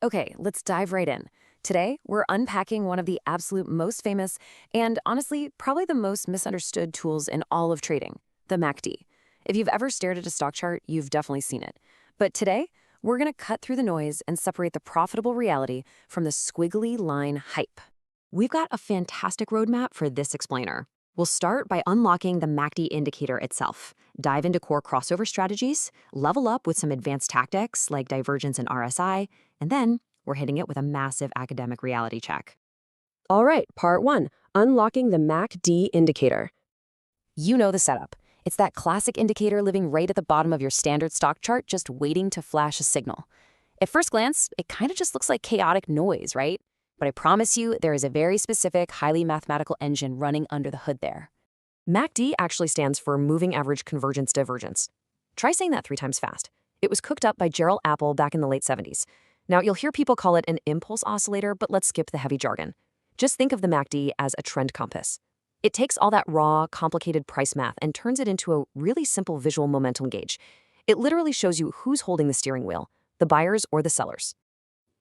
Okay, let's dive right in. Today, we're unpacking one of the absolute most famous and honestly, probably the most misunderstood tools in all of trading, the MACD. If you've ever stared at a stock chart, you've definitely seen it. But today, we're going to cut through the noise and separate the profitable reality from the squiggly line hype. We've got a fantastic roadmap for this explainer. We'll start by unlocking the MACD indicator itself, dive into core crossover strategies, level up with some advanced tactics like divergence and RSI, and then we're hitting it with a massive academic reality check. All right, part one, unlocking the MACD indicator. You know the setup. It's that classic indicator living right at the bottom of your standard stock chart, just waiting to flash a signal. At first glance, it kind of just looks like chaotic noise, right? But I promise you, there is a very specific, highly mathematical engine running under the hood there. MACD actually stands for Moving Average Convergence Divergence. Try saying that 3 times fast. It was cooked up by Gerald Apple back in the late 70s. Now, you'll hear people call it an impulse oscillator, but let's skip the heavy jargon. Just think of the MACD as a trend compass. It takes all that raw, complicated price math and turns it into a really simple visual momentum gauge. It literally shows you who's holding the steering wheel, the buyers or the sellers.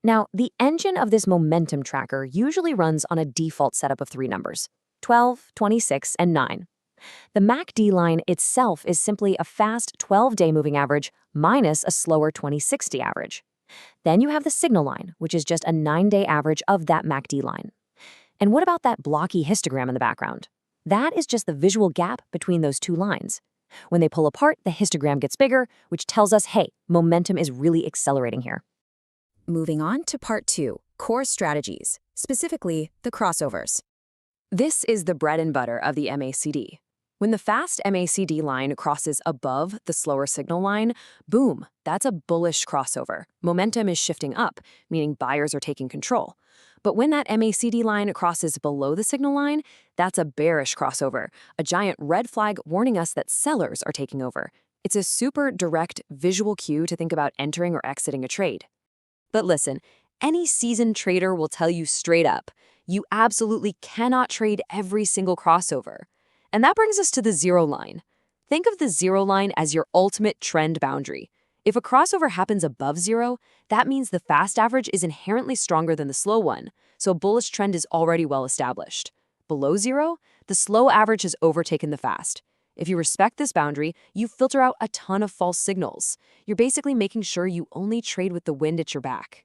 Now, the engine of this momentum tracker usually runs on a default setup of 3 numbers, 12, 26, and 9. The MACD line itself is simply a fast 12-day moving average minus a slower 2060 average. Then you have the signal line, which is just a 9-day average of that MACD line. And what about that blocky histogram in the background? That is just the visual gap between those two lines. When they pull apart, the histogram gets bigger, which tells us, hey, momentum is really accelerating here. Moving on to part 2, core strategies, specifically the crossovers. This is the bread and butter of the MACD. When the fast MACD line crosses above the slower signal line, boom, that's a bullish crossover. Momentum is shifting up, meaning buyers are taking control. But when that MACD line crosses below the signal line, that's a bearish crossover, a giant red flag warning us that sellers are taking over. It's a super direct visual cue to think about entering or exiting a trade. But listen, any seasoned trader will tell you straight up, you absolutely cannot trade every single crossover. And that brings us to the zero line. Think of the zero line as your ultimate trend boundary. If a crossover happens above zero, that means the fast average is inherently stronger than the slow one, so a bullish trend is already well established. Below zero, the slow average has overtaken the fast. If you respect this boundary, you filter out a ton of false signals. You're basically making sure you only trade with the wind at your back.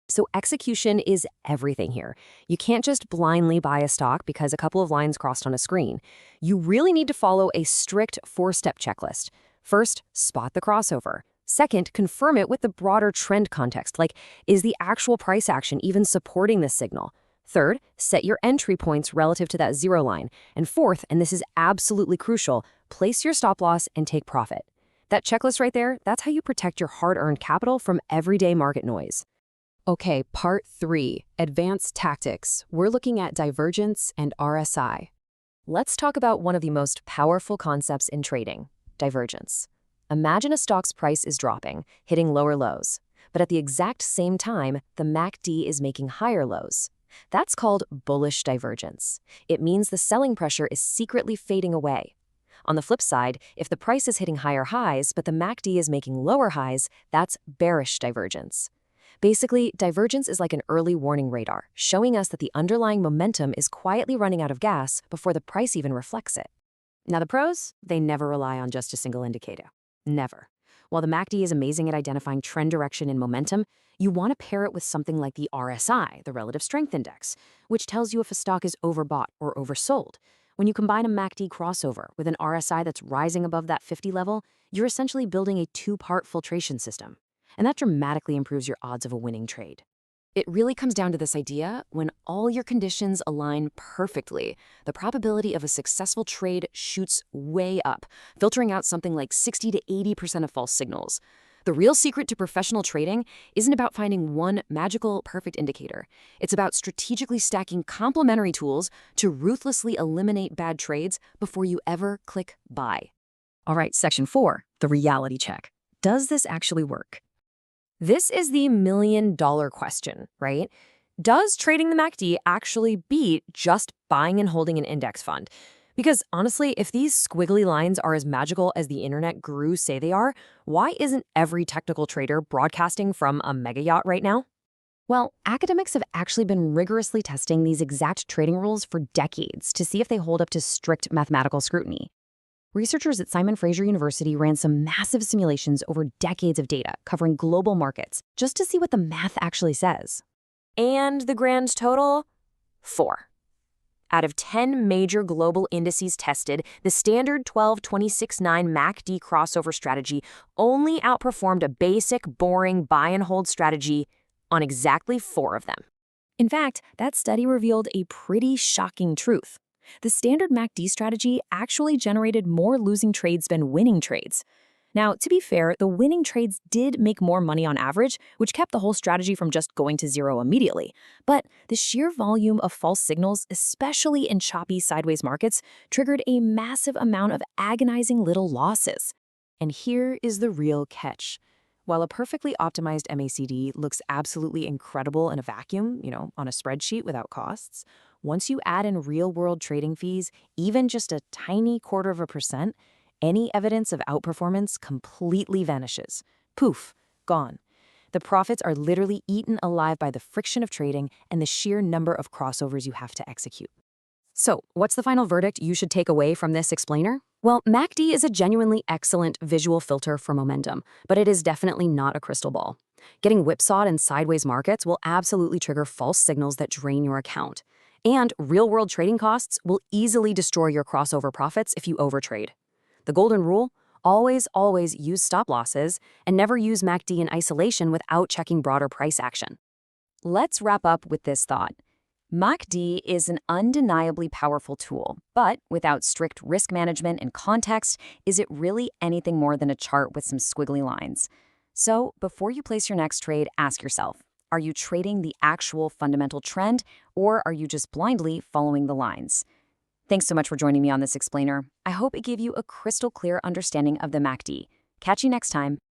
So execution is everything here. You can't just blindly buy a stock because a couple of lines crossed on a screen. You really need to follow a strict 4-step checklist. First, spot the crossover. Second, confirm it with the broader trend context, like, is the actual price action even supporting this signal? Third, set your entry points relative to that zero line. And fourth, and this is absolutely crucial, place your stop loss and take profit. That checklist right there, that's how you protect your hard-earned capital from everyday market noise. Okay, part 3, advanced tactics. We're looking at divergence and RSI. Let's talk about one of the most powerful concepts in trading, divergence. Imagine a stock's price is dropping, hitting lower lows, but at the exact same time, the MACD is making higher lows. That's called bullish divergence. It means the selling pressure is secretly fading away. On the flip side, if the price is hitting higher highs, but the MACD is making lower highs, that's bearish divergence. Basically, divergence is like an early warning radar, showing us that the underlying momentum is quietly running out of gas before the price even reflects it. Now the pros, they never rely on just a single indicator. Never. While the MACD is amazing at identifying trend direction and momentum, you want to pair it with something like the RSI, the Relative Strength Index, which tells you if a stock is overbought or oversold. When you combine a MACD crossover with an RSI that's rising above that 50 level, you're essentially building a 2-part filtration system. And that dramatically improves your odds of a winning trade. It really comes down to this idea: when all your conditions align perfectly, the probability of a successful trade shoots way up, filtering out something like 60 to 80% of false signals. The real secret to professional trading isn't about finding one magical, perfect indicator. It's about strategically stacking complementary tools to ruthlessly eliminate bad trades before you ever click buy. All right, section 4, the reality check. Does this actually work? This is the million-dollar question, right? Does trading the MACD actually beat just buying and holding an index fund? Because honestly, if these squiggly lines are as magical as the internet gurus say they are, why isn't every technical trader broadcasting from a mega yacht right now? Well, academics have actually been rigorously testing these exact trading rules for decades to see if they hold up to strict mathematical scrutiny. Researchers at Simon Fraser University ran some massive simulations over decades of data covering global markets just to see what the math actually says. And the grand total? 4. Out of 10 major global indices tested, the standard 12-26-9 MACD crossover strategy only outperformed a basic, boring buy-and-hold strategy on exactly 4 of them. In fact, that study revealed a pretty shocking truth. The standard MACD strategy actually generated more losing trades than winning trades. Now, to be fair, the winning trades did make more money on average, which kept the whole strategy from just going to zero immediately. But the sheer volume of false signals, especially in choppy sideways markets, triggered a massive amount of agonizing little losses. And here is the real catch. While a perfectly optimized MACD looks absolutely incredible in a vacuum, on a spreadsheet without costs, once you add in real-world trading fees, even just a tiny 0.25%, any evidence of outperformance completely vanishes. Poof, gone. The profits are literally eaten alive by the friction of trading and the sheer number of crossovers you have to execute. So, what's the final verdict you should take away from this explainer? Well, MACD is a genuinely excellent visual filter for momentum, but it is definitely not a crystal ball. Getting whipsawed in sideways markets will absolutely trigger false signals that drain your account. And real-world trading costs will easily destroy your crossover profits if you overtrade. The golden rule? Always use stop losses and never use MACD in isolation without checking broader price action. Let's wrap up with this thought. MACD is an undeniably powerful tool, but without strict risk management and context, is it really anything more than a chart with some squiggly lines? So, before you place your next trade, ask yourself, are you trading the actual fundamental trend, or are you just blindly following the lines? Thanks so much for joining me on this explainer. I hope it gave you a crystal clear understanding of the MACD. Catch you next time.